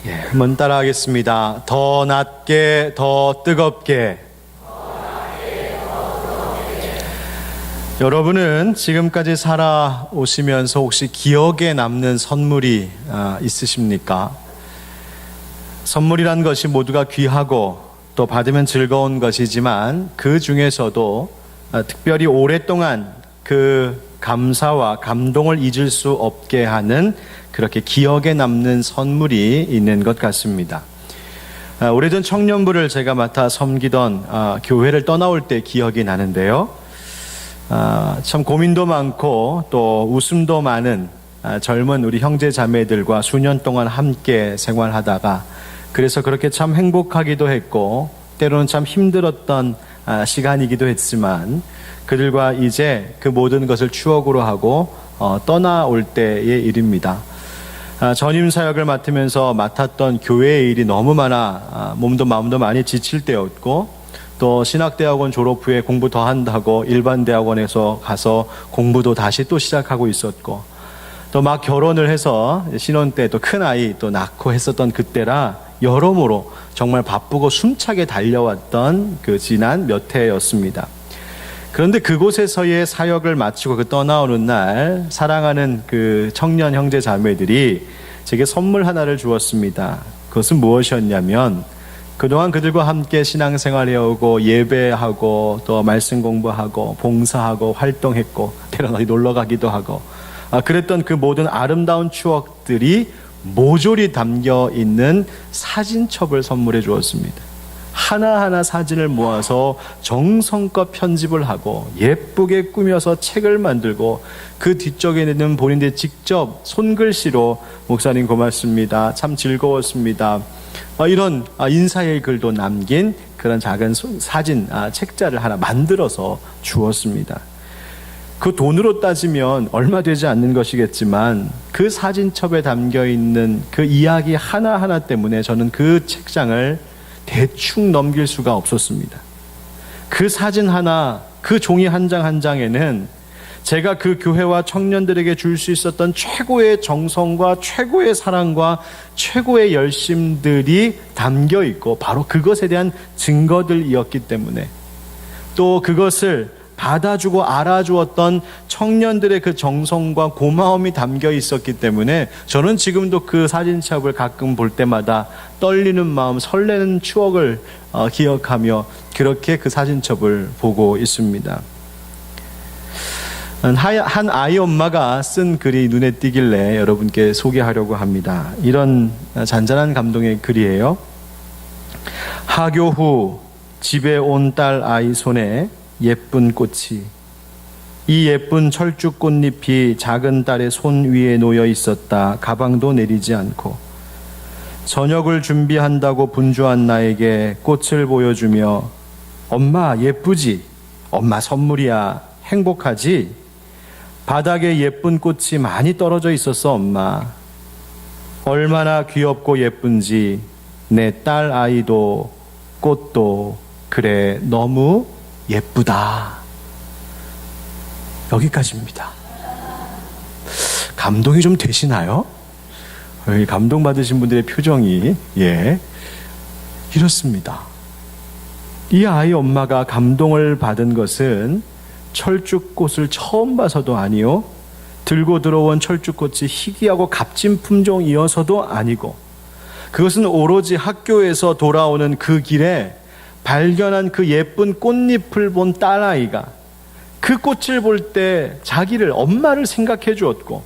한번 따라하겠습니다. 더 낮게, 더 뜨겁게. 여러분은 지금까지 살아오시면서 혹시 기억에 남는 선물이 있으십니까? 선물이란 것이 모두가 귀하고 또 받으면 즐거운 것이지만 그 중에서도 특별히 오랫동안 그 감사와 감동을 잊을 수 없게 하는 그렇게 기억에 남는 선물이 있는 것 같습니다. 오래전 청년부를 제가 맡아 섬기던 교회를 떠나올 때 기억이 나는데요. 참 고민도 많고 또 웃음도 많은 젊은 우리 형제 자매들과 수년 동안 함께 생활하다가 그래서 그렇게 참 행복하기도 했고 때로는 참 힘들었던 시간이기도 했지만 그들과 이제 그 모든 것을 추억으로 하고 떠나올 때의 일입니다. 전임 사역을 맡으면서 맡았던 교회의 일이 너무 많아 몸도 마음도 많이 지칠 때였고 또 신학대학원 졸업 후에 공부 더 한다고 일반 대학원에서 가서 공부도 다시 또 시작하고 있었고 또 막 결혼을 해서 신혼 때 또 큰 아이 또 낳고 했었던 그때라 여러모로 정말 바쁘고 숨차게 달려왔던 그 지난 몇 해였습니다. 그런데 그곳에서의 사역을 마치고 그 떠나오는 날 사랑하는 그 청년 형제 자매들이 제게 선물 하나를 주었습니다. 그것은 무엇이었냐면 그동안 그들과 함께 신앙생활 해오고 예배하고 또 말씀 공부하고 봉사하고 활동했고 때로는 어디 놀러 가기도 하고 그랬던 그 모든 아름다운 추억들이 모조리 담겨 있는 사진첩을 선물해 주었습니다. 하나하나 사진을 모아서 정성껏 편집을 하고 예쁘게 꾸며서 책을 만들고 그 뒤쪽에 있는 본인들 직접 손글씨로 목사님 고맙습니다. 참 즐거웠습니다. 이런 인사의 글도 남긴 그런 작은 사진 책자를 하나 만들어서 주었습니다. 그 돈으로 따지면 얼마 되지 않는 것이겠지만 그 사진첩에 담겨 있는 그 이야기 하나하나 때문에 저는 그 책장을 대충 넘길 수가 없었습니다. 그 사진 하나, 그 종이 한 장 한 장에는 제가 그 교회와 청년들에게 줄 수 있었던 최고의 정성과 최고의 사랑과 최고의 열심들이 담겨 있고 바로 그것에 대한 증거들이었기 때문에 또 그것을 받아주고 알아주었던 청년들의 그 정성과 고마움이 담겨 있었기 때문에 저는 지금도 그 사진첩을 가끔 볼 때마다 떨리는 마음, 설레는 추억을 기억하며 그렇게 그 사진첩을 보고 있습니다. 한 아이 엄마가 쓴 글이 눈에 띄길래 여러분께 소개하려고 합니다. 이런 잔잔한 감동의 글이에요. 하교 후 집에 온 딸 아이 손에 예쁜 꽃이 이 예쁜 철쭉 꽃잎이 작은 딸의 손 위에 놓여 있었다. 가방도 내리지 않고 저녁을 준비한다고 분주한 나에게 꽃을 보여주며 엄마 예쁘지? 엄마 선물이야. 행복하지? 바닥에 예쁜 꽃이 많이 떨어져 있었어 엄마. 얼마나 귀엽고 예쁜지 내 딸 아이도 꽃도 그래 너무 예쁘다. 여기까지입니다. 감동이 좀 되시나요? 감동받으신 분들의 표정이 이렇습니다. 이 아이 엄마가 감동을 받은 것은 철쭉꽃을 처음 봐서도 아니요 들고 들어온 철쭉꽃이 희귀하고 값진 품종이어서도 아니고 그것은 오로지 학교에서 돌아오는 그 길에 발견한 그 예쁜 꽃잎을 본 딸아이가 그 꽃을 볼 때 자기를 엄마를 생각해 주었고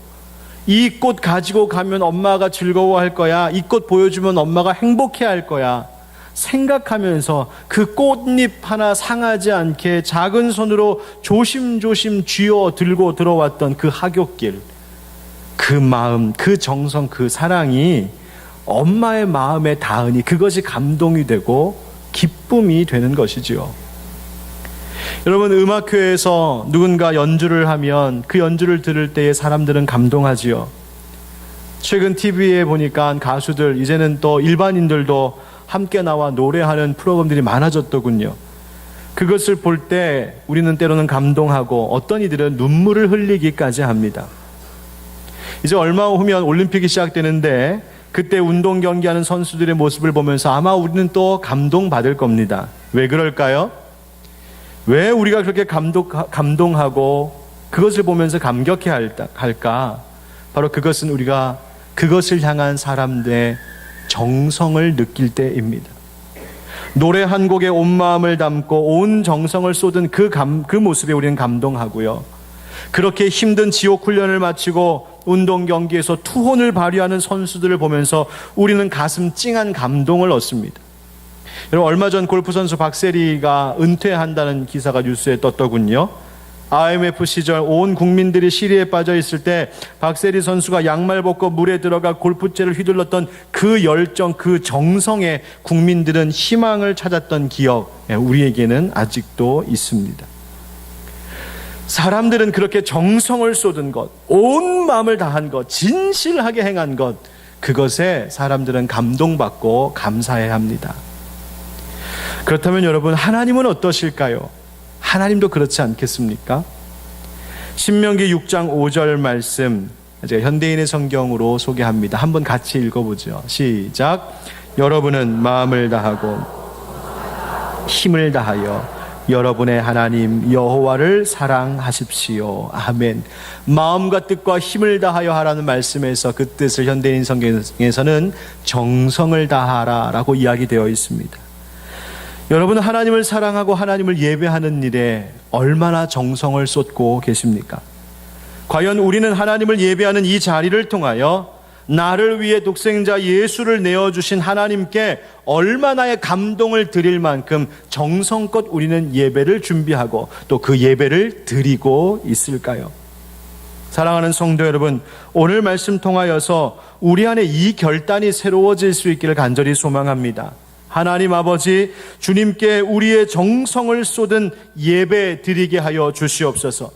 이 꽃 가지고 가면 엄마가 즐거워할 거야. 이 꽃 보여주면 엄마가 행복해 할 거야. 생각하면서 그 꽃잎 하나 상하지 않게 작은 손으로 조심조심 쥐어 들고 들어왔던 그 하굣길 그 마음, 그 정성, 그 사랑이 엄마의 마음에 닿으니 그것이 감동이 되고 기쁨이 되는 것이지요. 여러분 음악회에서 누군가 연주를 하면 그 연주를 들을 때에 사람들은 감동하지요. 최근 TV에 보니까 가수들 이제는 또 일반인들도 함께 나와 노래하는 프로그램들이 많아졌더군요. 그것을 볼 때 우리는 때로는 감동하고 어떤 이들은 눈물을 흘리기까지 합니다. 이제 얼마 후면 올림픽이 시작되는데 그때 운동 경기하는 선수들의 모습을 보면서 아마 우리는 또 감동받을 겁니다. 왜 그럴까요? 왜 우리가 그렇게 감동하고 그것을 보면서 감격해 할까? 바로 그것은 우리가 그것을 향한 사람들의 정성을 느낄 때입니다. 노래 한 곡에 온 마음을 담고 온 정성을 쏟은 그 모습에 우리는 감동하고요. 그렇게 힘든 지옥 훈련을 마치고 운동 경기에서 투혼을 발휘하는 선수들을 보면서 우리는 가슴 찡한 감동을 얻습니다. 여러분, 얼마 전 골프 선수 박세리가 은퇴한다는 기사가 뉴스에 떴더군요. IMF 시절 온 국민들이 시리에 빠져 있을 때 박세리 선수가 양말 벗고 물에 들어가 골프채를 휘둘렀던 그 열정, 그 정성에 국민들은 희망을 찾았던 기억, 우리에게는 아직도 있습니다. 사람들은 그렇게 정성을 쏟은 것, 온 마음을 다한 것, 진실하게 행한 것, 그것에 사람들은 감동받고 감사해야 합니다. 그렇다면 여러분, 하나님은 어떠실까요? 하나님도 그렇지 않겠습니까? 신명기 6장 5절 말씀, 제가 현대인의 성경으로 소개합니다. 한번 같이 읽어보죠. 시작. 여러분은 마음을 다하고 힘을 다하여 여러분의 하나님 여호와를 사랑하십시오. 아멘. 마음과 뜻과 힘을 다하여 하라는 말씀에서 그 뜻을 현대인 성경에서는 정성을 다하라 라고 이야기되어 있습니다. 여러분은 하나님을 사랑하고 하나님을 예배하는 일에 얼마나 정성을 쏟고 계십니까? 과연 우리는 하나님을 예배하는 이 자리를 통하여 나를 위해 독생자 예수를 내어주신 하나님께 얼마나의 감동을 드릴 만큼 정성껏 우리는 예배를 준비하고 또 그 예배를 드리고 있을까요? 사랑하는 성도 여러분, 오늘 말씀 통하여서 우리 안에 이 결단이 새로워질 수 있기를 간절히 소망합니다. 하나님 아버지, 주님께 우리의 정성을 쏟은 예배 드리게 하여 주시옵소서.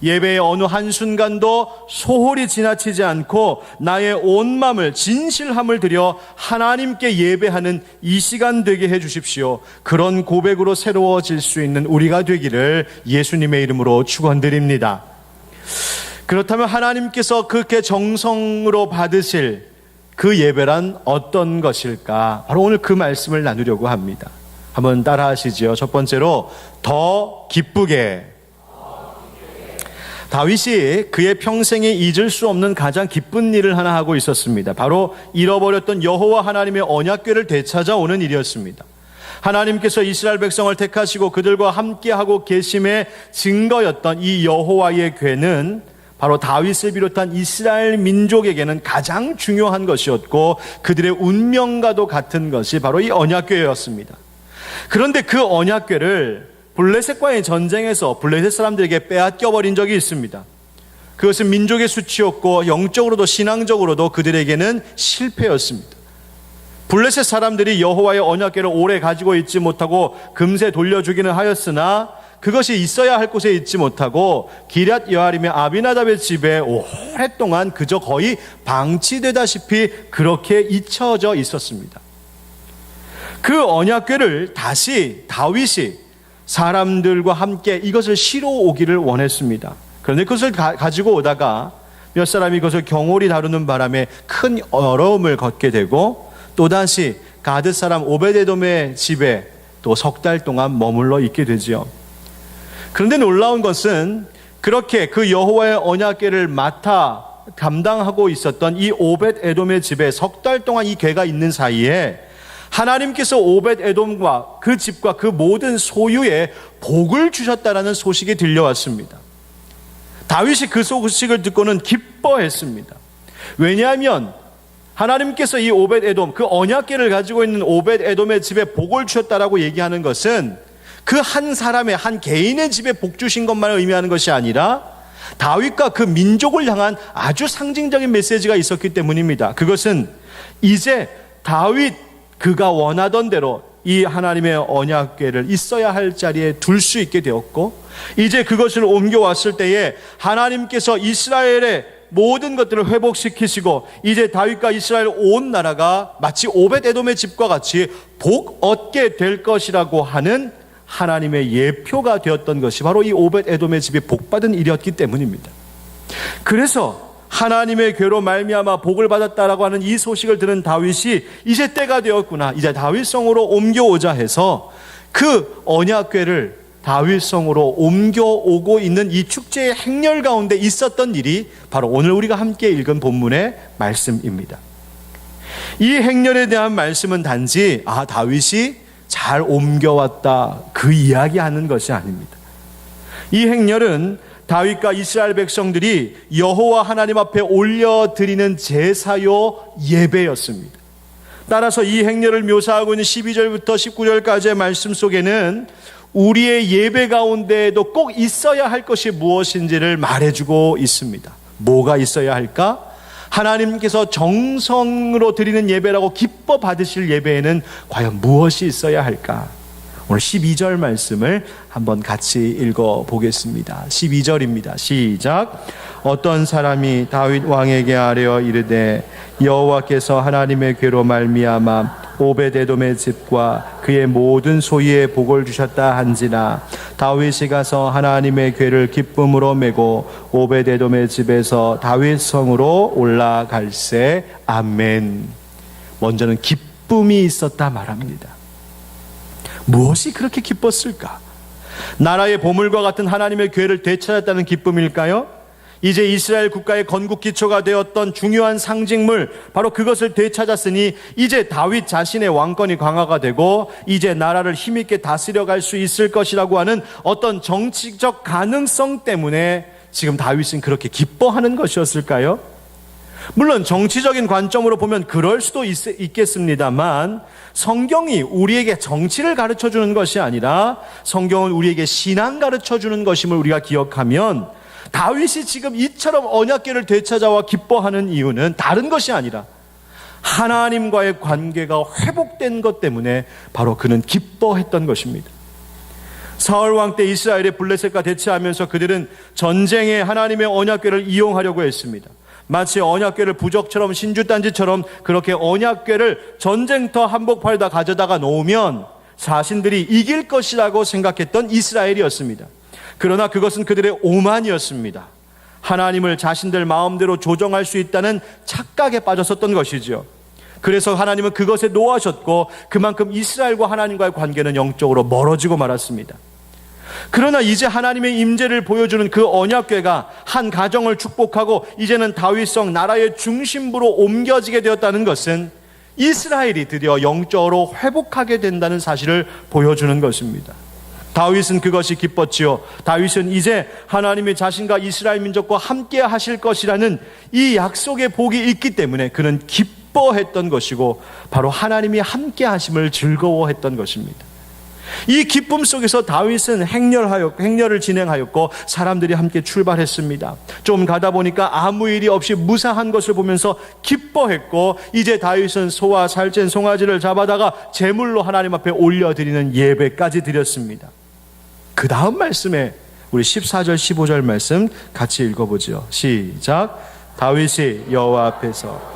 예배의 어느 한순간도 소홀히 지나치지 않고 나의 온 마음을, 진실함을 들여 하나님께 예배하는 이 시간 되게 해 주십시오. 그런 고백으로 새로워질 수 있는 우리가 되기를 예수님의 이름으로 축원드립니다. 그렇다면 하나님께서 그렇게 정성으로 받으실 그 예배란 어떤 것일까? 바로 오늘 그 말씀을 나누려고 합니다. 한번 따라 하시죠. 첫 번째로, 더 기쁘게. 다윗이 그의 평생에 잊을 수 없는 가장 기쁜 일을 하나 하고 있었습니다. 바로 잃어버렸던 여호와 하나님의 언약궤를 되찾아오는 일이었습니다. 하나님께서 이스라엘 백성을 택하시고 그들과 함께하고 계심의 증거였던 이 여호와의 궤는 바로 다윗을 비롯한 이스라엘 민족에게는 가장 중요한 것이었고 그들의 운명과도 같은 것이 바로 이 언약궤였습니다. 그런데 그 언약궤를 블레셋과의 전쟁에서 블레셋 사람들에게 빼앗겨버린 적이 있습니다. 그것은 민족의 수치였고 영적으로도 신앙적으로도 그들에게는 실패였습니다. 블레셋 사람들이 여호와의 언약궤를 오래 가지고 있지 못하고 금세 돌려주기는 하였으나 그것이 있어야 할 곳에 있지 못하고 기럇 여아림의 아비나답의 집에 오랫동안 그저 거의 방치되다시피 그렇게 잊혀져 있었습니다. 그 언약궤를 다시 다윗이 사람들과 함께 이것을 실어 오기를 원했습니다. 그런데 그것을 가지고 오다가 몇 사람이 그것을 경홀히 다루는 바람에 큰 어려움을 겪게 되고 또다시 가드 사람 오벳에돔의 집에 또 석 달 동안 머물러 있게 되지요. 그런데 놀라운 것은 그렇게 그 여호와의 언약궤를 맡아 감당하고 있었던 이 오벳에돔의 집에 석 달 동안 이 궤가 있는 사이에 하나님께서 오벳에돔과 그 집과 그 모든 소유에 복을 주셨다라는 소식이 들려왔습니다. 다윗이 그 소식을 듣고는 기뻐했습니다. 왜냐하면 하나님께서 이 오벳에돔, 그 언약궤를 가지고 있는 오벳에돔의 집에 복을 주셨다라고 얘기하는 것은 그 한 사람의, 한 개인의 집에 복 주신 것만을 의미하는 것이 아니라 다윗과 그 민족을 향한 아주 상징적인 메시지가 있었기 때문입니다. 그것은 이제 다윗 그가 원하던 대로 이 하나님의 언약궤를 있어야 할 자리에 둘 수 있게 되었고 이제 그것을 옮겨왔을 때에 하나님께서 이스라엘의 모든 것들을 회복시키시고 이제 다윗과 이스라엘 온 나라가 마치 오벳에돔의 집과 같이 복 얻게 될 것이라고 하는 하나님의 예표가 되었던 것이 바로 이 오벳에돔의 집이 복받은 일이었기 때문입니다. 그래서 하나님의 괴로 말미암아 복을 받았다라고 하는 이 소식을 들은 다윗이 이제 때가 되었구나, 이제 다윗성으로 옮겨오자 해서 그 언약궤를 다윗성으로 옮겨오고 있는 이 축제의 행렬 가운데 있었던 일이 바로 오늘 우리가 함께 읽은 본문의 말씀입니다. 이 행렬에 대한 말씀은 단지 다윗이 잘 옮겨왔다 그 이야기하는 것이 아닙니다. 이 행렬은 다윗과 이스라엘 백성들이 여호와 하나님 앞에 올려드리는 제사요 예배였습니다. 따라서 이 행렬을 묘사하고 있는 12절부터 19절까지의 말씀 속에는 우리의 예배 가운데에도 꼭 있어야 할 것이 무엇인지를 말해주고 있습니다. 뭐가 있어야 할까? 하나님께서 정성으로 드리는 예배라고 기뻐 받으실 예배에는 과연 무엇이 있어야 할까? 오늘 12절 말씀을 한번 같이 읽어보겠습니다. 12절입니다. 시작. 어떤 사람이 다윗 왕에게 아뢰어 이르되 여호와께서 하나님의 괴로 말미암아 오베데돔의 집과 그의 모든 소유에 복을 주셨다 한지나 다윗이 가서 하나님의 궤를 기쁨으로 메고 오베데돔의 집에서 다윗 성으로 올라갈세. 아멘. 먼저는 기쁨이 있었다 말합니다. 무엇이 그렇게 기뻤을까? 나라의 보물과 같은 하나님의 궤를 되찾았다는 기쁨일까요? 이제 이스라엘 국가의 건국 기초가 되었던 중요한 상징물, 바로 그것을 되찾았으니 이제 다윗 자신의 왕권이 강화가 되고 이제 나라를 힘있게 다스려갈 수 있을 것이라고 하는 어떤 정치적 가능성 때문에 지금 다윗은 그렇게 기뻐하는 것이었을까요? 물론 정치적인 관점으로 보면 그럴 수도 있겠습니다만 성경이 우리에게 정치를 가르쳐주는 것이 아니라 성경은 우리에게 신앙 가르쳐주는 것임을 우리가 기억하면 다윗이 지금 이처럼 언약궤를 되찾아와 기뻐하는 이유는 다른 것이 아니라 하나님과의 관계가 회복된 것 때문에 바로 그는 기뻐했던 것입니다. 사울 왕 때 이스라엘의 블레셋과 대치하면서 그들은 전쟁에 하나님의 언약궤를 이용하려고 했습니다. 마치 언약궤를 부적처럼 신주단지처럼 그렇게 언약궤를 전쟁터 한복판에다 가져다가 놓으면 자신들이 이길 것이라고 생각했던 이스라엘이었습니다. 그러나 그것은 그들의 오만이었습니다. 하나님을 자신들 마음대로 조정할 수 있다는 착각에 빠졌었던 것이죠. 그래서 하나님은 그것에 노하셨고 그만큼 이스라엘과 하나님과의 관계는 영적으로 멀어지고 말았습니다. 그러나 이제 하나님의 임재를 보여주는 그 언약궤가 한 가정을 축복하고 이제는 다윗성 나라의 중심부로 옮겨지게 되었다는 것은 이스라엘이 드디어 영적으로 회복하게 된다는 사실을 보여주는 것입니다. 다윗은 그것이 기뻤지요. 다윗은 이제 하나님이 자신과 이스라엘 민족과 함께 하실 것이라는 이 약속의 복이 있기 때문에 그는 기뻐했던 것이고 바로 하나님이 함께 하심을 즐거워했던 것입니다. 이 기쁨 속에서 다윗은 행렬을 진행하였고 사람들이 함께 출발했습니다. 좀 가다 보니까 아무 일이 없이 무사한 것을 보면서 기뻐했고 이제 다윗은 소와 살찐 송아지를 잡아다가 제물로 하나님 앞에 올려드리는 예배까지 드렸습니다. 그 다음 말씀에 우리 14절 15절 말씀 같이 읽어보죠. 시작. 다윗이 여호와 앞에서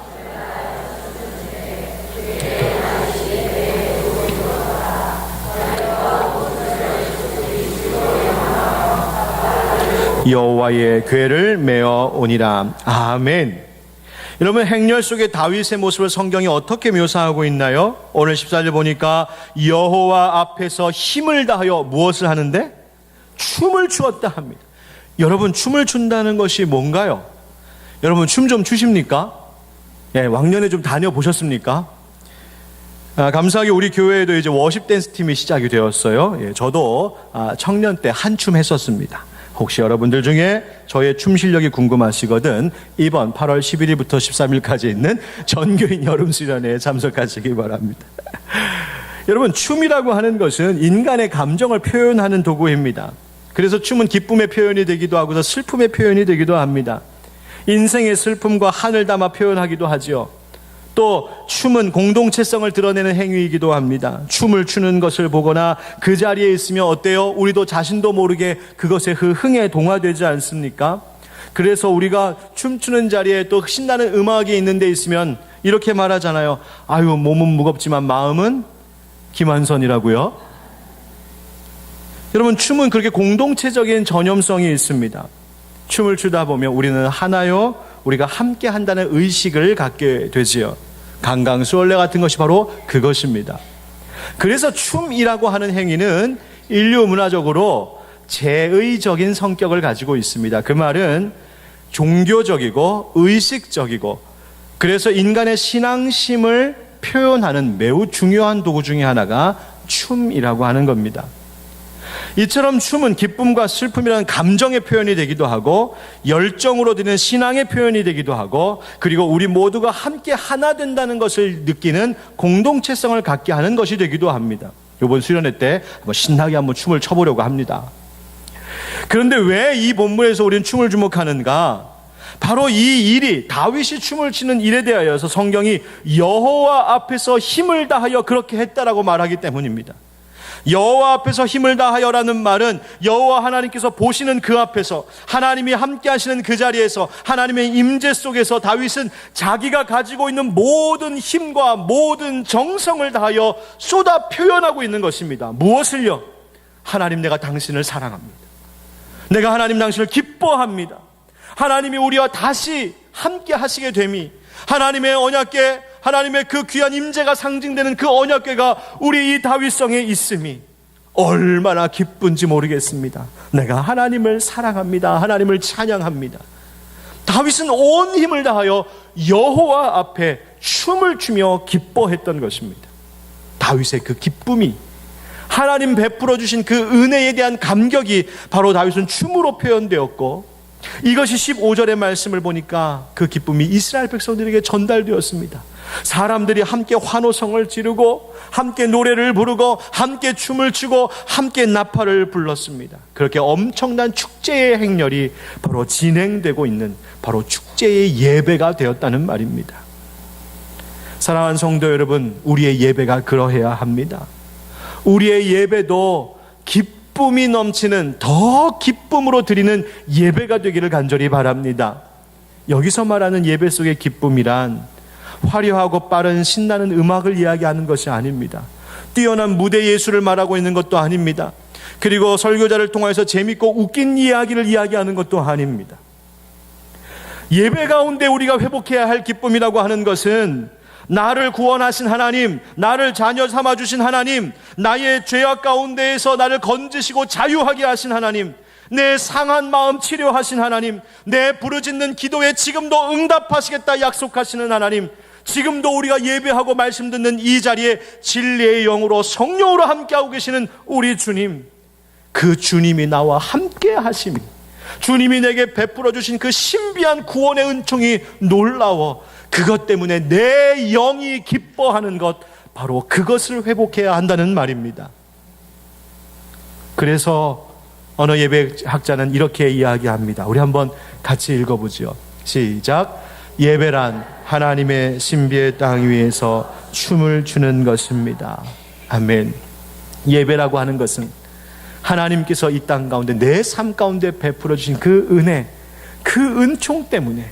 여호와의 궤를 메어 오니라. 아멘. 여러분, 행렬 속의 다윗의 모습을 성경이 어떻게 묘사하고 있나요? 오늘 14절 보니까 여호와 앞에서 힘을 다하여 무엇을 하는데? 춤을 추었다 합니다. 여러분, 춤을 춘다는 것이 뭔가요? 여러분, 춤 좀 추십니까? 예, 왕년에 좀 다녀보셨습니까? 감사하게 우리 교회에도 이제 워십 댄스 팀이 시작이 되었어요. 예, 저도 청년 때 한춤 했었습니다. 혹시 여러분들 중에 저의 춤 실력이 궁금하시거든 이번 8월 11일부터 13일까지 있는 전교인 여름수련회에 참석하시기 바랍니다. 여러분, 춤이라고 하는 것은 인간의 감정을 표현하는 도구입니다. 그래서 춤은 기쁨의 표현이 되기도 하고서 슬픔의 표현이 되기도 합니다. 인생의 슬픔과 한을 담아 표현하기도 하지요. 또 춤은 공동체성을 드러내는 행위이기도 합니다. 춤을 추는 것을 보거나 그 자리에 있으면 어때요? 우리도 자신도 모르게 그것에 흥에 동화되지 않습니까? 그래서 우리가 춤추는 자리에 또 신나는 음악이 있는 데 있으면 이렇게 말하잖아요. 아유, 몸은 무겁지만 마음은 김한선이라고요. 여러분, 춤은 그렇게 공동체적인 전염성이 있습니다. 춤을 추다 보면 우리는 하나요 우리가 함께 한다는 의식을 갖게 되지요. 강강수월래 같은 것이 바로 그것입니다. 그래서 춤이라고 하는 행위는 인류 문화적으로 제의적인 성격을 가지고 있습니다. 그 말은 종교적이고 의식적이고, 그래서 인간의 신앙심을 표현하는 매우 중요한 도구 중에 하나가 춤이라고 하는 겁니다. 이처럼 춤은 기쁨과 슬픔이라는 감정의 표현이 되기도 하고, 열정으로 드리는 신앙의 표현이 되기도 하고, 그리고 우리 모두가 함께 하나 된다는 것을 느끼는 공동체성을 갖게 하는 것이 되기도 합니다. 이번 수련회 때 신나게 한번 춤을 춰보려고 합니다. 그런데 왜 이 본문에서 우리는 춤을 주목하는가? 바로 이 일이, 다윗이 춤을 추는 일에 대하여서 성경이 여호와 앞에서 힘을 다하여 그렇게 했다라고 말하기 때문입니다. 여호와 앞에서 힘을 다하여라는 말은 여호와 하나님께서 보시는 그 앞에서, 하나님이 함께 하시는 그 자리에서, 하나님의 임재 속에서 다윗은 자기가 가지고 있는 모든 힘과 모든 정성을 다하여 쏟아 표현하고 있는 것입니다. 무엇을요? 하나님, 내가 당신을 사랑합니다. 내가 하나님 당신을 기뻐합니다. 하나님이 우리와 다시 함께 하시게 됨이, 하나님의 언약궤, 하나님의 그 귀한 임재가 상징되는 그 언약궤가 우리 이 다윗성에 있음이 얼마나 기쁜지 모르겠습니다. 내가 하나님을 사랑합니다. 하나님을 찬양합니다. 다윗은 온 힘을 다하여 여호와 앞에 춤을 추며 기뻐했던 것입니다. 다윗의 그 기쁨이, 하나님 베풀어 주신 그 은혜에 대한 감격이 바로 다윗은 춤으로 표현되었고, 이것이 15절의 말씀을 보니까 그 기쁨이 이스라엘 백성들에게 전달되었습니다. 사람들이 함께 환호성을 지르고, 함께 노래를 부르고, 함께 춤을 추고, 함께 나팔을 불렀습니다. 그렇게 엄청난 축제의 행렬이 바로 진행되고 있는, 바로 축제의 예배가 되었다는 말입니다. 사랑하는 성도 여러분, 우리의 예배가 그러해야 합니다. 우리의 예배도 기쁨이 넘치는, 더 기쁨으로 드리는 예배가 되기를 간절히 바랍니다. 여기서 말하는 예배 속의 기쁨이란 화려하고 빠른 신나는 음악을 이야기하는 것이 아닙니다. 뛰어난 무대 예술을 말하고 있는 것도 아닙니다. 그리고 설교자를 통해서 재밌고 웃긴 이야기를 이야기하는 것도 아닙니다. 예배 가운데 우리가 회복해야 할 기쁨이라고 하는 것은 나를 구원하신 하나님, 나를 자녀 삼아주신 하나님, 나의 죄악 가운데에서 나를 건지시고 자유하게 하신 하나님, 내 상한 마음 치료하신 하나님, 내 부르짖는 기도에 지금도 응답하시겠다 약속하시는 하나님, 지금도 우리가 예배하고 말씀 듣는 이 자리에 진리의 영으로 성령으로 함께하고 계시는 우리 주님, 그 주님이 나와 함께 하심이, 주님이 내게 베풀어 주신 그 신비한 구원의 은총이 놀라워 그것 때문에 내 영이 기뻐하는 것, 바로 그것을 회복해야 한다는 말입니다. 그래서 어느 예배학자는 이렇게 이야기합니다. 우리 한번 같이 읽어보죠. 시작. 예배란 하나님의 신비의 땅 위에서 춤을 추는 것입니다. 아멘. 예배라고 하는 것은 하나님께서 이 땅 가운데, 내 삶 가운데 베풀어 주신 그 은혜, 그 은총 때문에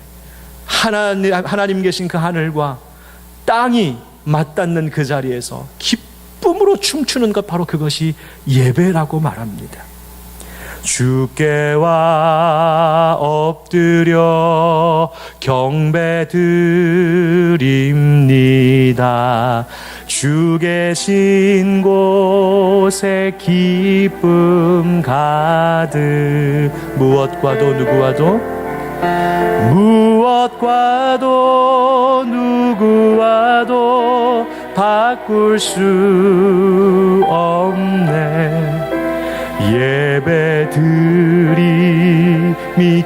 하나님 계신 그 하늘과 땅이 맞닿는 그 자리에서 기쁨으로 춤추는 것, 바로 그것이 예배라고 말합니다. 주께와 엎드려 경배드립니다. 주 계신 곳에 기쁨 가득. 무엇과도 누구와도, 무엇과도 누구와도 바꿀 수 없네. 예배 드림이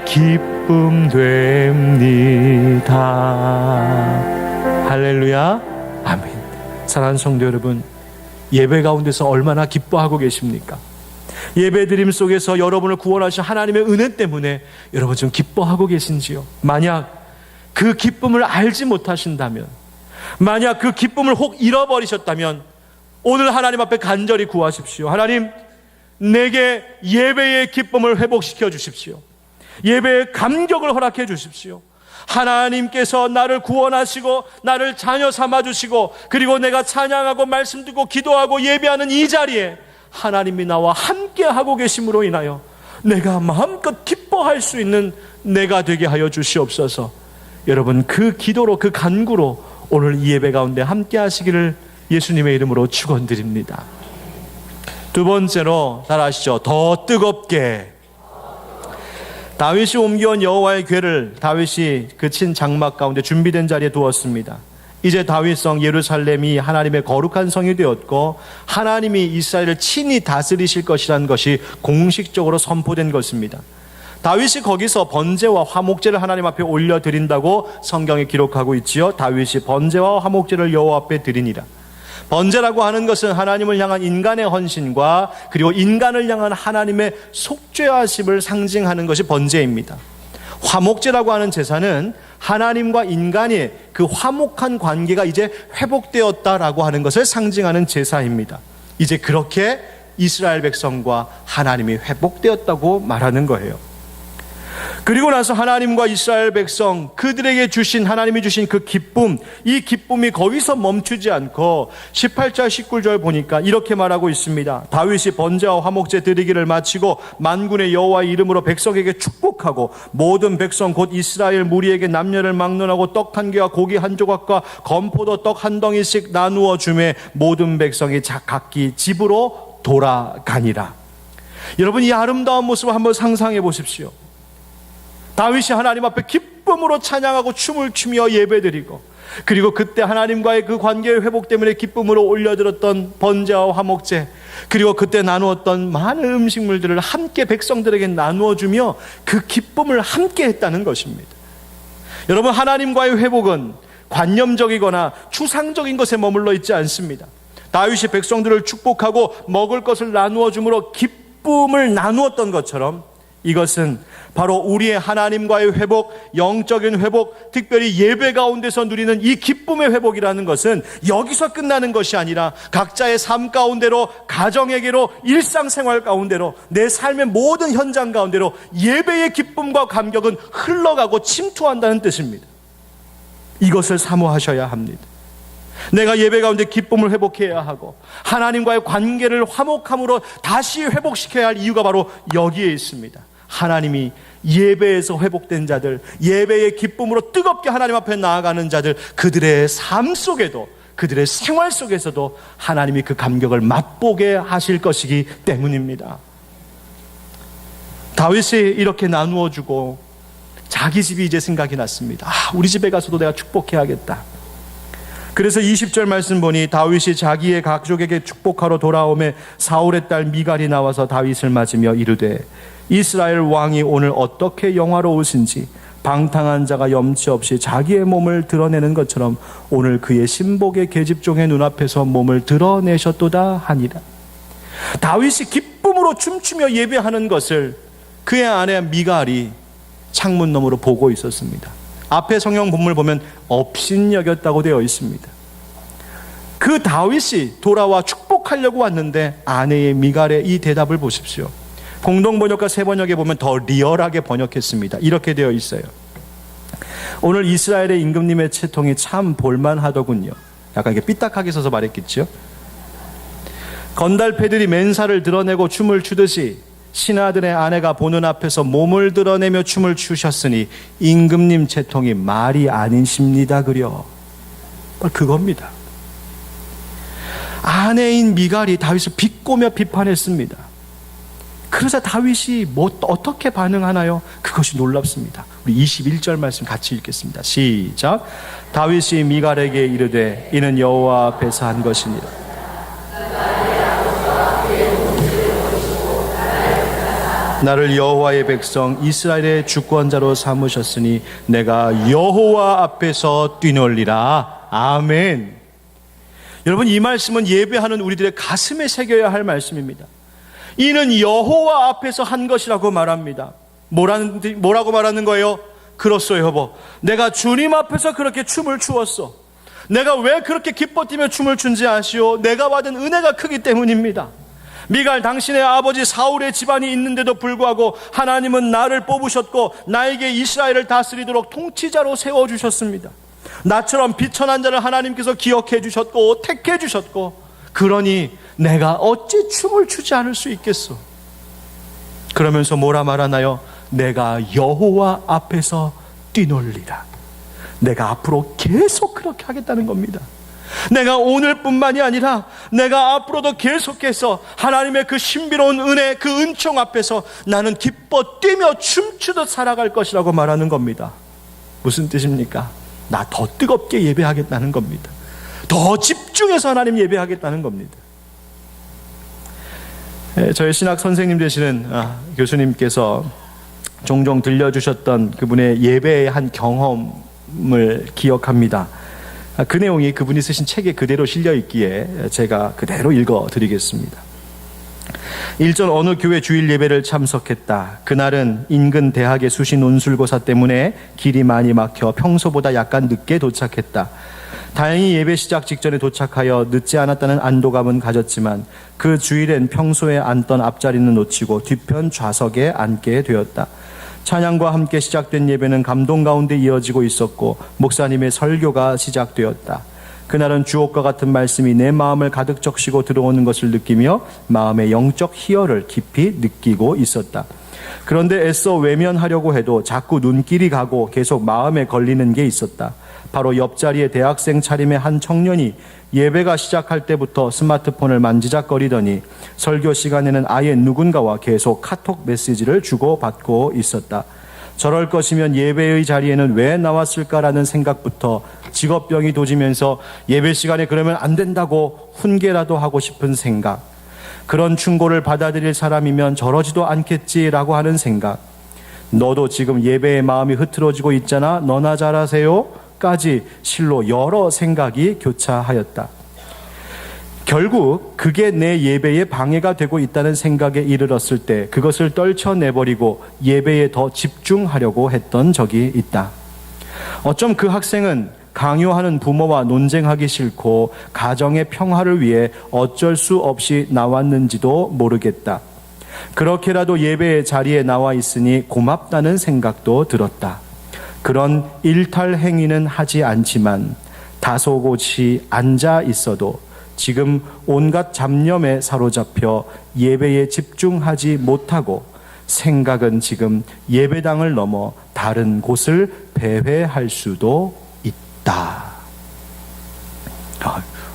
기쁨 됩니다. 할렐루야. 아멘. 사랑하는 성도 여러분, 예배 가운데서 얼마나 기뻐하고 계십니까? 예배 드림 속에서 여러분을 구원하신 하나님의 은혜 때문에 여러분 지금 기뻐하고 계신지요? 만약 그 기쁨을 알지 못하신다면, 만약 그 기쁨을 혹 잃어버리셨다면, 오늘 하나님 앞에 간절히 구하십시오. 하나님, 내게 예배의 기쁨을 회복시켜 주십시오. 예배의 감격을 허락해 주십시오. 하나님께서 나를 구원하시고 나를 자녀 삼아주시고, 그리고 내가 찬양하고 말씀 듣고 기도하고 예배하는 이 자리에 하나님이 나와 함께 하고 계심으로 인하여 내가 마음껏 기뻐할 수 있는 내가 되게 하여 주시옵소서. 여러분 그 기도로 그 간구로 오늘 이 예배 가운데 함께 하시기를 예수님의 이름으로 축원드립니다. 두 번째로 잘 아시죠? 더 뜨겁게. 다윗이 옮겨온 여호와의 궤를 다윗이 그친 장막 가운데 준비된 자리에 두었습니다. 이제 다윗성 예루살렘이 하나님의 거룩한 성이 되었고 하나님이 이스라엘을 친히 다스리실 것이라는 것이 공식적으로 선포된 것입니다. 다윗이 거기서 번제와 화목제를 하나님 앞에 올려드린다고 성경에 기록하고 있지요. 다윗이 번제와 화목제를 여호와 앞에 드리니라. 번제라고 하는 것은 하나님을 향한 인간의 헌신과 그리고 인간을 향한 하나님의 속죄하심을 상징하는 것이 번제입니다. 화목제라고 하는 제사는 하나님과 인간의 그 화목한 관계가 이제 회복되었다라고 하는 것을 상징하는 제사입니다. 이제 그렇게 이스라엘 백성과 하나님이 회복되었다고 말하는 거예요. 그리고 나서 하나님과 이스라엘 백성 그들에게 주신 하나님이 주신 그 기쁨, 이 기쁨이 거기서 멈추지 않고 18절 19절 보니까 이렇게 말하고 있습니다. 다윗이 번제와 화목제 드리기를 마치고 만군의 여호와의 이름으로 백성에게 축복하고 모든 백성 곧 이스라엘 무리에게 남녀를 막론하고 떡 한 개와 고기 한 조각과 건포도 떡 한 덩이씩 나누어 주매 모든 백성이 각기 집으로 돌아가니라. 여러분 이 아름다운 모습을 한번 상상해 보십시오. 다윗이 하나님 앞에 기쁨으로 찬양하고 춤을 추며 예배드리고 그리고 그때 하나님과의 그 관계의 회복 때문에 기쁨으로 올려드렸던 번제와 화목제 그리고 그때 나누었던 많은 음식물들을 함께 백성들에게 나누어주며 그 기쁨을 함께 했다는 것입니다. 여러분 하나님과의 회복은 관념적이거나 추상적인 것에 머물러 있지 않습니다. 다윗이 백성들을 축복하고 먹을 것을 나누어 줌으로 기쁨을 나누었던 것처럼 이것은 바로 우리의 하나님과의 회복, 영적인 회복, 특별히 예배 가운데서 누리는 이 기쁨의 회복이라는 것은 여기서 끝나는 것이 아니라 각자의 삶 가운데로, 가정에게로, 일상생활 가운데로, 내 삶의 모든 현장 가운데로 예배의 기쁨과 감격은 흘러가고 침투한다는 뜻입니다. 이것을 사모하셔야 합니다. 내가 예배 가운데 기쁨을 회복해야 하고 하나님과의 관계를 화목함으로 다시 회복시켜야 할 이유가 바로 여기에 있습니다. 하나님이 예배에서 회복된 자들, 예배의 기쁨으로 뜨겁게 하나님 앞에 나아가는 자들, 그들의 삶 속에도, 그들의 생활 속에서도 하나님이 그 감격을 맛보게 하실 것이기 때문입니다. 다윗이 이렇게 나누어주고 자기 집이 이제 생각이 났습니다. 우리 집에 가서도 내가 축복해야겠다. 그래서 20절 말씀 보니 다윗이 자기의 가족에게 축복하러 돌아오매 사울의 딸 미갈이 나와서 다윗을 맞으며 이르되 이스라엘 왕이 오늘 어떻게 영화로우신지 방탕한 자가 염치 없이 자기의 몸을 드러내는 것처럼 오늘 그의 신복의 계집종의 눈앞에서 몸을 드러내셨도다 하니라. 다윗이 기쁨으로 춤추며 예배하는 것을 그의 아내 미갈이 창문 너머로 보고 있었습니다. 앞에 성경 본문을 보면 업신여겼다고 되어 있습니다. 그 다윗이 돌아와 축복하려고 왔는데 아내의 미갈의 이 대답을 보십시오. 공동번역과 새번역에 보면 더 리얼하게 번역했습니다. 이렇게 되어 있어요. 오늘 이스라엘의 임금님의 채통이 참 볼만하더군요. 약간 이렇게 삐딱하게 써서 말했겠죠. 건달패들이 맨살을 드러내고 춤을 추듯이 신하들의 아내가 보는 앞에서 몸을 드러내며 춤을 추셨으니 임금님 채통이 말이 아니십니다 그려. 그겁니다. 아내인 미갈이 다윗을 비꼬며 비판했습니다. 그러자 다윗이 어떻게 반응하나요? 그것이 놀랍습니다. 우리 21절 말씀 같이 읽겠습니다. 시작. 다윗이 미갈에게 이르되 이는 여호와 앞에서 한 것이니라. 나를 여호와의 백성 이스라엘의 주권자로 삼으셨으니 내가 여호와 앞에서 뛰놀리라. 아멘. 여러분 이 말씀은 예배하는 우리들의 가슴에 새겨야 할 말씀입니다. 이는 여호와 앞에서 한 것이라고 말합니다. 뭐라고 말하는 거예요? 그렇소 여보, 내가 주님 앞에서 그렇게 춤을 추었어. 내가 왜 그렇게 기뻐 뛰며 춤을 춘지 아시오? 내가 받은 은혜가 크기 때문입니다. 미갈, 당신의 아버지 사울의 집안이 있는데도 불구하고 하나님은 나를 뽑으셨고 나에게 이스라엘을 다스리도록 통치자로 세워주셨습니다. 나처럼 비천한 자를 하나님께서 기억해 주셨고 택해 주셨고, 그러니 내가 어찌 춤을 추지 않을 수 있겠소? 그러면서 뭐라 말하나요? 내가 여호와 앞에서 뛰놀리라. 내가 앞으로 계속 그렇게 하겠다는 겁니다. 내가 오늘뿐만이 아니라 내가 앞으로도 계속해서 하나님의 그 신비로운 은혜, 그 은총 앞에서 나는 기뻐 뛰며 춤추듯 살아갈 것이라고 말하는 겁니다. 무슨 뜻입니까? 나 더 뜨겁게 예배하겠다는 겁니다. 더 집중해서 하나님 예배하겠다는 겁니다. 저희 신학 선생님 되시는 교수님께서 종종 들려주셨던 그분의 예배의 한 경험을 기억합니다. 그 내용이 그분이 쓰신 책에 그대로 실려 있기에 제가 그대로 읽어드리겠습니다. 일전 어느 교회 주일 예배를 참석했다. 그날은 인근 대학의 수시 논술고사 때문에 길이 많이 막혀 평소보다 약간 늦게 도착했다. 다행히 예배 시작 직전에 도착하여 늦지 않았다는 안도감은 가졌지만 그 주일엔 평소에 앉던 앞자리는 놓치고 뒤편 좌석에 앉게 되었다. 찬양과 함께 시작된 예배는 감동 가운데 이어지고 있었고 목사님의 설교가 시작되었다. 그날은 주옥과 같은 말씀이 내 마음을 가득 적시고 들어오는 것을 느끼며 마음의 영적 희열을 깊이 느끼고 있었다. 그런데 애써 외면하려고 해도 자꾸 눈길이 가고 계속 마음에 걸리는 게 있었다. 바로 옆자리에 대학생 차림의 한 청년이 예배가 시작할 때부터 스마트폰을 만지작거리더니 설교 시간에는 아예 누군가와 계속 카톡 메시지를 주고받고 있었다. 저럴 것이면 예배의 자리에는 왜 나왔을까라는 생각부터 직업병이 도지면서 예배 시간에 그러면 안 된다고 훈계라도 하고 싶은 생각, 그런 충고를 받아들일 사람이면 저러지도 않겠지라고 하는 생각, 너도 지금 예배의 마음이 흐트러지고 있잖아, 너나 잘하세요 까지 실로 여러 생각이 교차하였다. 결국 그게 내 예배에 방해가 되고 있다는 생각에 이르렀을 때 그것을 떨쳐내버리고 예배에 더 집중하려고 했던 적이 있다. 어쩜 그 학생은 강요하는 부모와 논쟁하기 싫고 가정의 평화를 위해 어쩔 수 없이 나왔는지도 모르겠다. 그렇게라도 예배의 자리에 나와 있으니 고맙다는 생각도 들었다. 그런 일탈 행위는 하지 않지만 다소곳이 앉아 있어도 지금 온갖 잡념에 사로잡혀 예배에 집중하지 못하고 생각은 지금 예배당을 넘어 다른 곳을 배회할 수도 있다.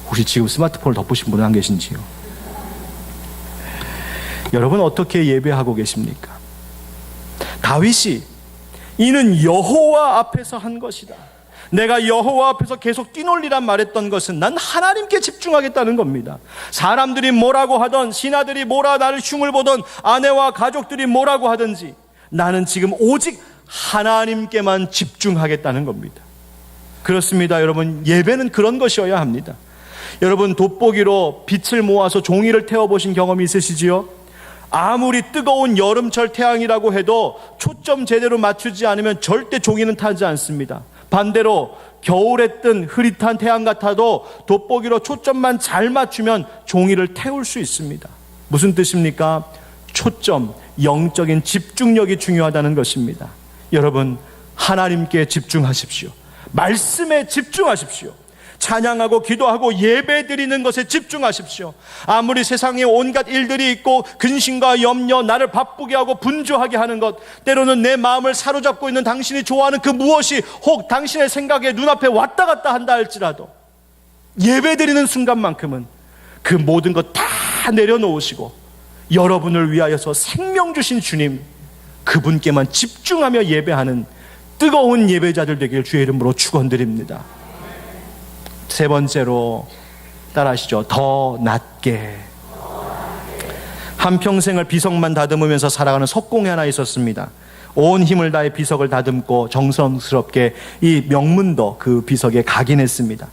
혹시 지금 스마트폰을 덮으신 분은 안 계신지요? 여러분 어떻게 예배하고 계십니까? 다윗이 이는 여호와 앞에서 한 것이다. 내가 여호와 앞에서 계속 뛰놀리란 말했던 것은 난 하나님께 집중하겠다는 겁니다. 사람들이 뭐라고 하던, 신하들이 뭐라 나를 흉을 보던, 아내와 가족들이 뭐라고 하든지 나는 지금 오직 하나님께만 집중하겠다는 겁니다. 그렇습니다. 여러분, 예배는 그런 것이어야 합니다. 여러분, 돋보기로 빛을 모아서 종이를 태워보신 경험이 있으시지요? 아무리 뜨거운 여름철 태양이라고 해도 초점 제대로 맞추지 않으면 절대 종이는 타지 않습니다. 반대로 겨울에 뜬 흐릿한 태양 같아도 돋보기로 초점만 잘 맞추면 종이를 태울 수 있습니다. 무슨 뜻입니까? 초점, 영적인 집중력이 중요하다는 것입니다. 여러분, 하나님께 집중하십시오. 말씀에 집중하십시오. 찬양하고 기도하고 예배드리는 것에 집중하십시오. 아무리 세상에 온갖 일들이 있고 근심과 염려, 나를 바쁘게 하고 분주하게 하는 것, 때로는 내 마음을 사로잡고 있는 당신이 좋아하는 그 무엇이 혹 당신의 생각에 눈앞에 왔다 갔다 한다 할지라도 예배드리는 순간만큼은 그 모든 것 다 내려놓으시고 여러분을 위하여서 생명 주신 주님, 그분께만 집중하며 예배하는 뜨거운 예배자들 되길 주의 이름으로 축원드립니다. 세 번째로 따라하시죠. 더 낮게. 한평생을 비석만 다듬으면서 살아가는 석공이 하나 있었습니다. 온 힘을 다해 비석을 다듬고 정성스럽게 이 명문도 그 비석에 각인했습니다.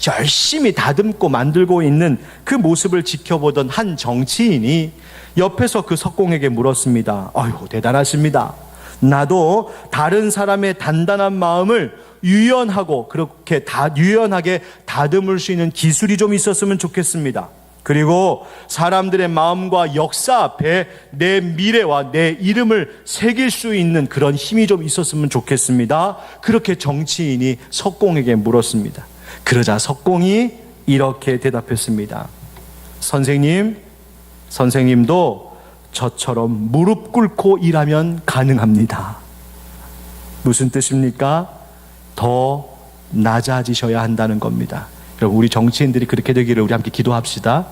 열심히 다듬고 만들고 있는 그 모습을 지켜보던 한 정치인이 옆에서 그 석공에게 물었습니다. 아유, 대단하십니다. 나도 다른 사람의 단단한 마음을 유연하고 그렇게 유연하게 다듬을 수 있는 기술이 좀 있었으면 좋겠습니다. 그리고 사람들의 마음과 역사 앞에 내 미래와 내 이름을 새길 수 있는 그런 힘이 좀 있었으면 좋겠습니다. 그렇게 정치인이 석공에게 물었습니다. 그러자 석공이 이렇게 대답했습니다. 선생님도 저처럼 무릎 꿇고 일하면 가능합니다. 무슨 뜻입니까? 더 낮아지셔야 한다는 겁니다. 여러분, 우리 정치인들이 그렇게 되기를 우리 함께 기도합시다.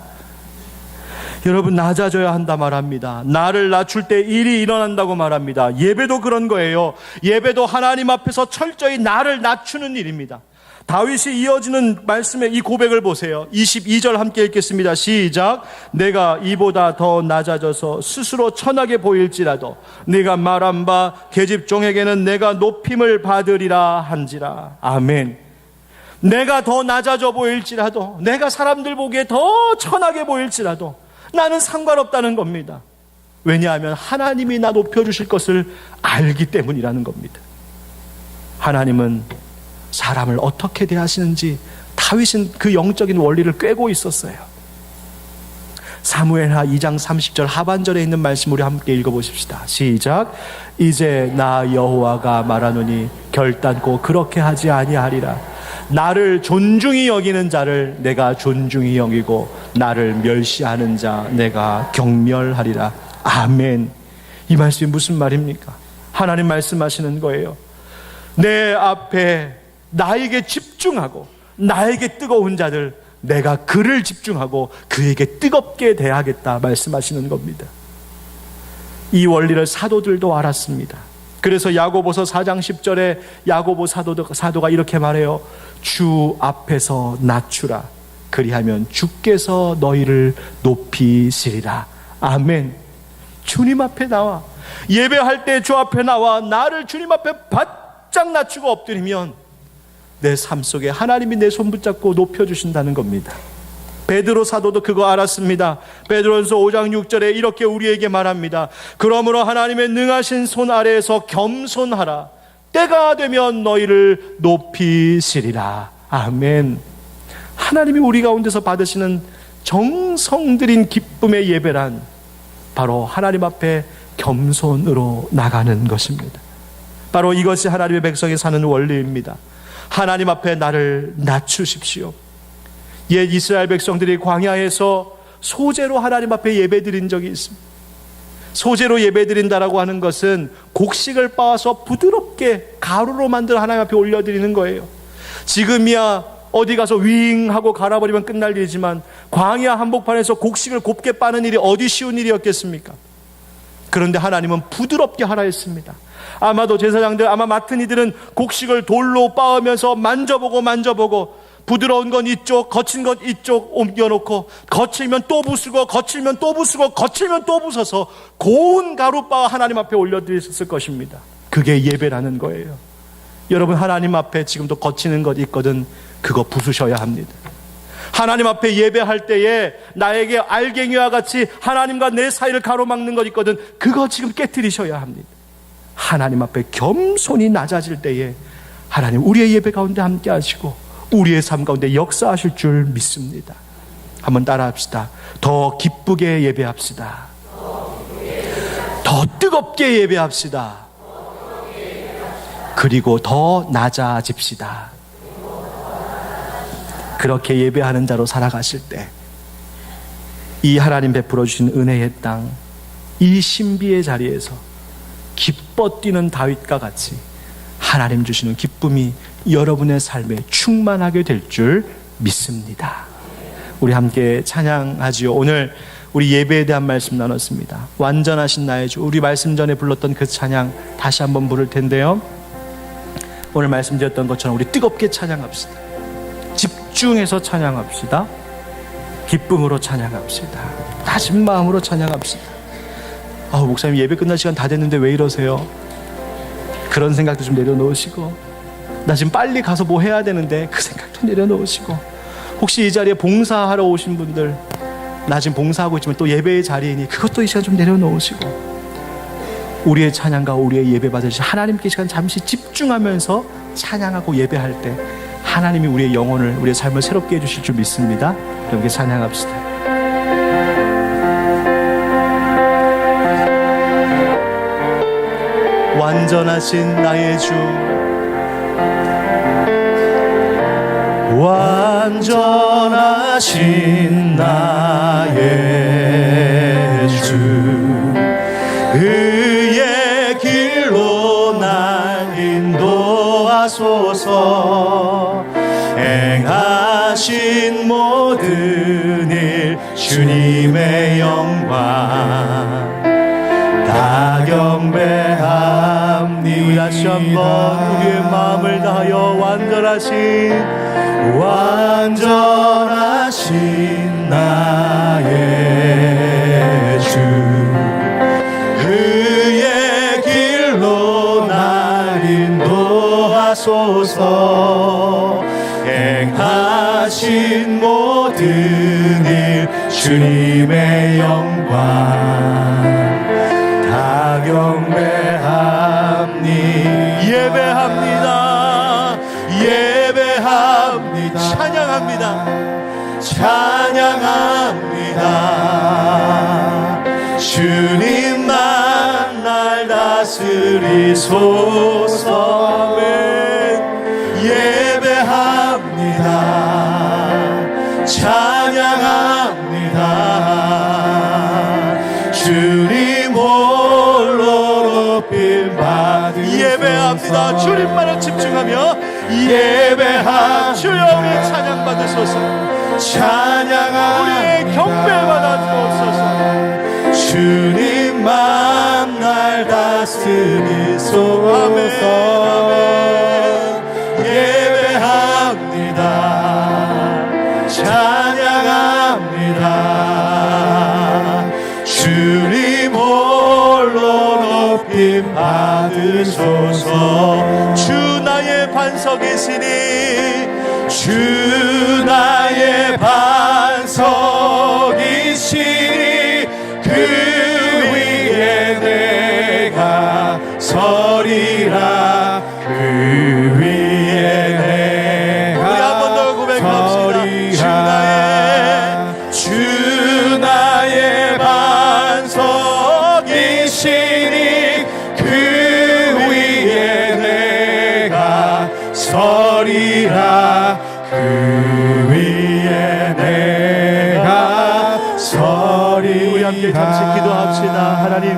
여러분, 낮아져야 한다 말합니다. 나를 낮출 때 일이 일어난다고 말합니다. 예배도 그런 거예요. 예배도 하나님 앞에서 철저히 나를 낮추는 일입니다. 다윗이 이어지는 말씀의 이 고백을 보세요. 22절 함께 읽겠습니다. 시작. 내가 이보다 더 낮아져서 스스로 천하게 보일지라도 네가 말한 바 계집종에게는 내가 높임을 받으리라 한지라. 아멘. 내가 더 낮아져 보일지라도, 내가 사람들 보기에 더 천하게 보일지라도 나는 상관없다는 겁니다. 왜냐하면 하나님이 나 높여주실 것을 알기 때문이라는 겁니다. 하나님은 사람을 어떻게 대하시는지 다윗은 그 영적인 원리를 꿰고 있었어요. 사무엘하 2장 30절 하반절에 있는 말씀 우리 함께 읽어보십시다. 시작. 이제 나 여호와가 말하노니 결단코 그렇게 하지 아니하리라. 나를 존중히 여기는 자를 내가 존중히 여기고 나를 멸시하는 자 내가 경멸하리라. 아멘. 이 말씀이 무슨 말입니까? 하나님 말씀하시는 거예요. 내 앞에 나에게 집중하고 나에게 뜨거운 자들 내가 그를 집중하고 그에게 뜨겁게 대하겠다 말씀하시는 겁니다. 이 원리를 사도들도 알았습니다. 그래서 야고보서 4장 10절에 야고보 사도가 이렇게 말해요. 주 앞에서 낮추라. 그리하면 주께서 너희를 높이시리라. 아멘. 주님 앞에 나와, 예배할 때 주 앞에 나와 나를 주님 앞에 바짝 낮추고 엎드리면 내 삶 속에 하나님이 내 손 붙잡고 높여주신다는 겁니다. 베드로 사도도 그거 알았습니다. 베드로전서 5장 6절에 이렇게 우리에게 말합니다. 그러므로 하나님의 능하신 손 아래에서 겸손하라. 때가 되면 너희를 높이시리라. 아멘. 하나님이 우리 가운데서 받으시는 정성 들인 기쁨의 예배란 바로 하나님 앞에 겸손으로 나가는 것입니다. 바로 이것이 하나님의 백성이 사는 원리입니다. 하나님 앞에 나를 낮추십시오. 옛 이스라엘 백성들이 광야에서 소제로 하나님 앞에 예배드린 적이 있습니다. 소제로 예배드린다라고 하는 것은 곡식을 빻아서 부드럽게 가루로 만든 하나님 앞에 올려드리는 거예요. 지금이야 어디 가서 윙 하고 갈아버리면 끝날 일이지만 광야 한복판에서 곡식을 곱게 빻는 일이 어디 쉬운 일이었겠습니까? 그런데 하나님은 부드럽게 하라 했습니다. 아마도 제사장들, 아마 맡은 이들은 곡식을 돌로 빻으면서 만져보고 부드러운 건 이쪽, 거친 건 이쪽 옮겨놓고 거칠면 또 부수고 거칠면 또 부수고 거칠면 또 부숴서 고운 가루바 하나님 앞에 올려드렸을 것입니다. 그게 예배라는 거예요. 여러분, 하나님 앞에 지금도 거치는 것 있거든 그거 부수셔야 합니다. 하나님 앞에 예배할 때에 나에게 알갱이와 같이 하나님과 내 사이를 가로막는 것 있거든 그거 지금 깨트리셔야 합니다. 하나님 앞에 겸손히 낮아질 때에 하나님 우리의 예배 가운데 함께 하시고 우리의 삶 가운데 역사하실 줄 믿습니다. 한번 따라합시다. 더 기쁘게 예배합시다. 더 뜨겁게 예배합시다. 그리고 더 낮아집시다. 그렇게 예배하는 자로 살아가실 때 이 하나님 베풀어 주신 은혜의 땅, 이 신비의 자리에서 기뻐 뛰는 다윗과 같이 하나님 주시는 기쁨이 여러분의 삶에 충만하게 될 줄 믿습니다. 우리 함께 찬양하지요. 오늘 우리 예배에 대한 말씀 나눴습니다. 완전하신 나의 주, 우리 말씀 전에 불렀던 그 찬양 다시 한번 부를 텐데요, 오늘 말씀드렸던 것처럼 우리 뜨겁게 찬양합시다. 집중해서 찬양합시다. 기쁨으로 찬양합시다. 다진 마음으로 찬양합시다. 목사님 예배 끝날 시간 다 됐는데 왜 이러세요? 그런 생각도 좀 내려놓으시고, 나 지금 빨리 가서 뭐 해야 되는데 그 생각도 내려놓으시고, 혹시 이 자리에 봉사하러 오신 분들, 나 지금 봉사하고 있지만 또 예배의 자리이니 그것도 이 시간 좀 내려놓으시고, 우리의 찬양과 우리의 예배 받으실 하나님께 시간 잠시 집중하면서 찬양하고 예배할 때 하나님이 우리의 영혼을, 우리의 삶을 새롭게 해주실 줄 믿습니다. 그렇게 찬양합시다. 완전하신 나의 주, 완전하신 나의 주, 의의 길로 날 인도하소서. 인도하소서. 행하신 모든 일 주님의 영광 다 경배합니다. 다시 한번 우리의 마음을 다하여 완전하신 나의 주, 그의 길로 날 인도하소서. 행하신 모든 일 주님의 영광 다 경배합니다. 예배합니다. 찬양합니다. 주님만 날 다스리소서. 예배합니다. 찬양합니다. 주님 홀로 높임 받으소서. 예배합니다. 주님만을 집중하며 예배합니다. 주여 우리 찬양 받으소서. 찬양합니다. 우리의 경배 받아주옵소서. 주님만 날 다스리소서. 예배합니다. 찬양합니다. 주님 홀로 높임 받으소서. 주 나의 반석이시니, 주 나의 반석이시니 그 위에 내가 서리라. 그 위에 내가 우리 한 번 더 고백합시다. 주 나의 반석이시니 그 위에 내가 서리라. 그 위에 내가 서리라. 우리 함께 잠시 기도합시다. 하나님,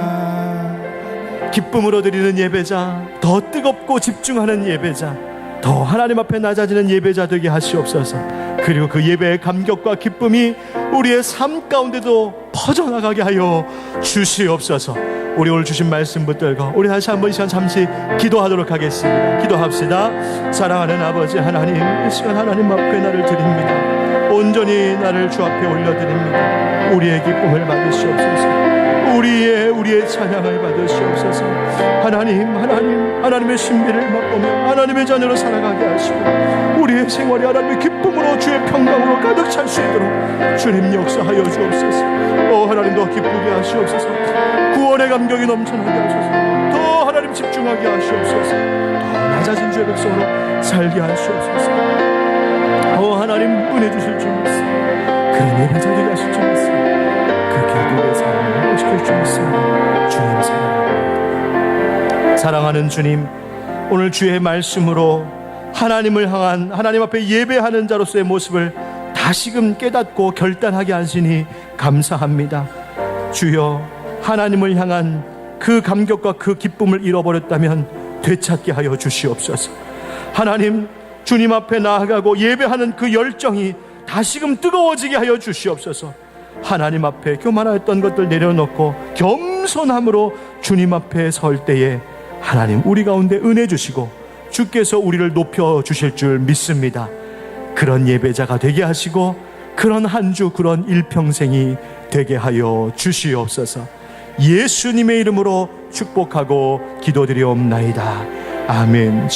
기쁨으로 드리는 예배자, 더 뜨겁고 집중하는 예배자, 더 하나님 앞에 낮아지는 예배자 되게 하시옵소서. 그리고 그 예배의 감격과 기쁨이 우리의 삶 가운데도 퍼져나가게 하여 주시옵소서. 우리 오늘 주신 말씀 붙들고 우리 다시 한번 이 시간 잠시 기도하도록 하겠습니다. 기도합시다. 사랑하는 아버지 하나님, 이 시간 하나님 앞에 나를 드립니다. 온전히 나를 주 앞에 올려드립니다. 우리의 기쁨을 받으시옵소서. 우리의 찬양을 받으시옵소서. 하나님의 신비를 맛보며 하나님의 자녀로 살아가게 하시고 우리의 생활이 하나님의 기쁨으로 주의 평강으로 가득 찰 수 있도록 주님 역사하여 주옵소서. 하나님 더 기쁘게 하시옵소서. 구원의 감격이 넘쳐나게 하소서. 더 하나님 집중하게 하시옵소서. 더 낮아진 주의 백성으로 살게 하시옵소서. 하나님 은혜 주실 줄 믿습니다. 그런 예배자 되게 하실 줄 믿습니다. 그 기도의 삶을 회복시킬 줄 믿습니다. 주님 사랑합니다. 사랑하는 주님, 오늘 주의 말씀으로 하나님을 향한 하나님 앞에 예배하는 자로서의 모습을 다시금 깨닫고 결단하게 하시니 감사합니다. 주여, 하나님을 향한 그 감격과 그 기쁨을 잃어버렸다면 되찾게 하여 주시옵소서. 하나님, 주님 앞에 나아가고 예배하는 그 열정이 다시금 뜨거워지게 하여 주시옵소서. 하나님 앞에 교만했던 것들 내려놓고 겸손함으로 주님 앞에 설 때에 하나님 우리 가운데 은혜 주시고 주께서 우리를 높여 주실 줄 믿습니다. 그런 예배자가 되게 하시고 그런 한 주 그런 일평생이 되게 하여 주시옵소서. 예수님의 이름으로 축복하고 기도드리옵나이다. 아멘.